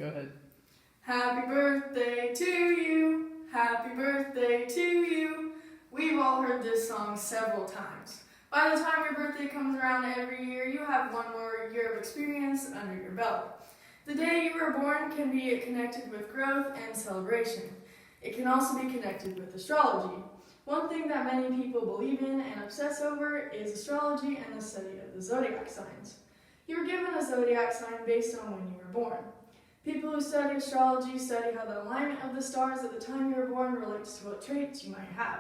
Go ahead. Happy birthday to you, happy birthday to you. We've all heard this song several times. By the time your birthday comes around every year, you have one more year of experience under your belt. The day you were born can be connected with growth and celebration. It can also be connected with astrology. One thing that many people believe in and obsess over is astrology and the study of the zodiac signs. You were given a zodiac sign based on when you were born. People who study astrology study how the alignment of the stars at the time you were born relates to what traits you might have.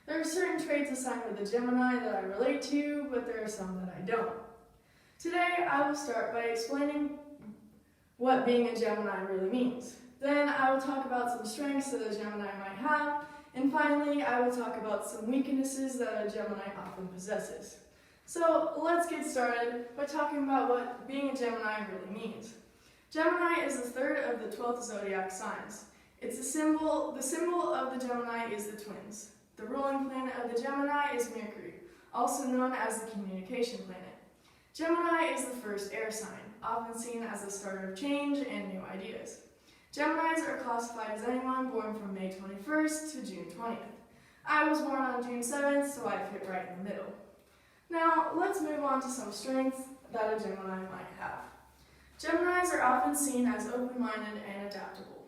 There are certain traits assigned with the Gemini that I relate to, but there are some that I don't. Today, I will start by explaining what being a Gemini really means. Then I will talk about some strengths that a Gemini might have, and finally, I will talk about some weaknesses that a Gemini often possesses. So let's get started by talking about what being a Gemini really means. Gemini is the third of the 12th zodiac signs. The symbol of the Gemini is the twins. The ruling planet of the Gemini is Mercury, also known as the communication planet. Gemini is the first air sign, often seen as the start of change and new ideas. Geminis are classified as anyone born from May 21st to June 20th. I was born on June 7th, so I fit right in the middle. Now, let's move on to some strengths that a Gemini might have. Geminis are often seen as open-minded and adaptable.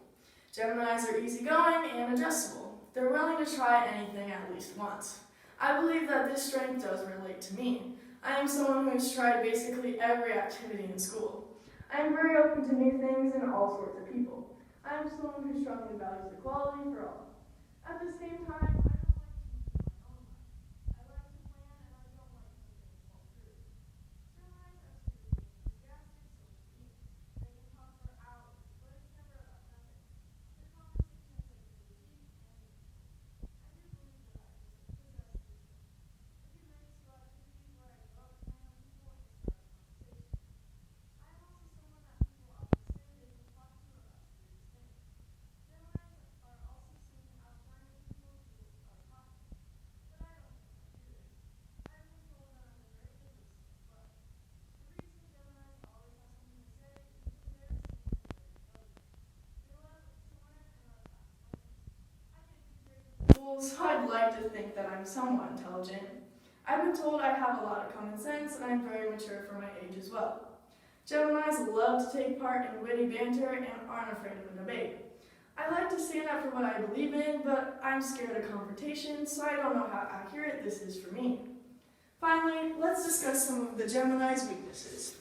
Geminis are easygoing and adjustable. They're willing to try anything at least once. I believe that this strength does relate to me. I am someone who has tried basically every activity in school. I am very open to new things and all sorts of people. I am someone who strongly values equality for all. At the same time, I like to plan and I don't like to things fall through. Geminis are typically enthusiastic, so to speak. They can talk for hours, but it's never about nothing. Their conversations are typically deep and meaningful. I do believe that I just possess these things. I do many school activities where I go out to plan on people and start a conversation. I am also someone that people often say they can talk to about serious things. Geminis are also seen as kind of people who are talking, but I don't think I do this. I have been told that I'm a very good listener, but the reason Geminis always have something to say is because they're the same and very intelligent. They love to learn and are fast learners. I get good grades in school, so I'd like to think that I'm somewhat intelligent. I've been told I have a lot of common sense and I'm very mature for my age as well. Geminis love to take part in witty banter and aren't afraid of a debate. I like to stand up for what I believe in, but I'm scared of confrontation, so I don't know how accurate this is for me. Finally, let's discuss some of the Gemini's weaknesses.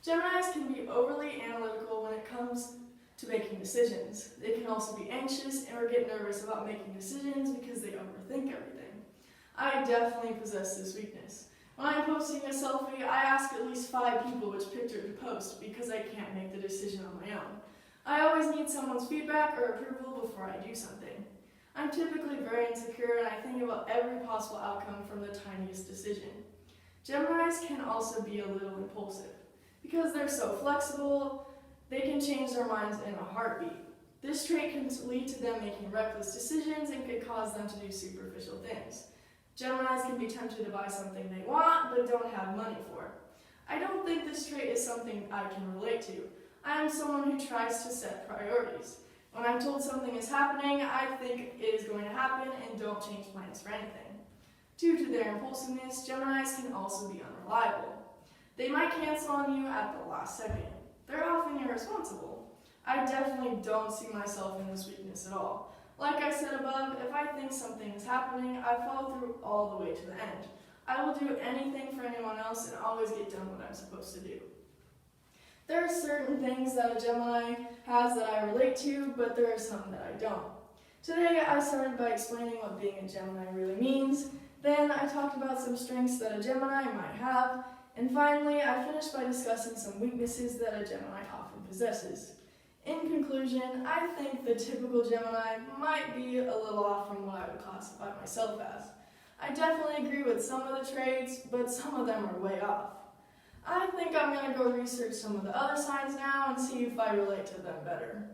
Geminis can be overly analytical when it comes to making decisions. They can also be anxious or get nervous about making decisions because they overthink everything. I definitely possess this weakness. When I'm posting a selfie, I ask at least 5 people which picture to post because I can't make the decision on my own. I always need someone's feedback or approval before I do something. I'm typically very insecure and I think about every possible outcome from the tiniest decision. Geminis can also be a little impulsive. Because they're so flexible, they can change their minds in a heartbeat. This trait can lead to them making reckless decisions and could cause them to do superficial things. Geminis can be tempted to buy something they want but don't have money for. I don't think this trait is something I can relate to. I am someone who tries to set priorities. When I'm told something is happening, I think it is going to happen and don't change plans for anything. Due to their impulsiveness, Geminis can also be unreliable. They might cancel on you at the last second. They're often irresponsible. I definitely don't see myself in this weakness at all. Like I said above, if I think something is happening, I follow through all the way to the end. I will do anything for anyone else and always get done what I'm supposed to do. There are certain things that a Gemini has that I relate to, but there are some that I don't. Today, I started by explaining what being a Gemini really means. Then I talked about some strengths that a Gemini might have. And finally, I finished by discussing some weaknesses that a Gemini often possesses. In conclusion, I think the typical Gemini might be a little off from what I would classify myself as. I definitely agree with some of the traits, but some of them are way off. I think I'm going to go research some of the other signs now and see if I relate to them better.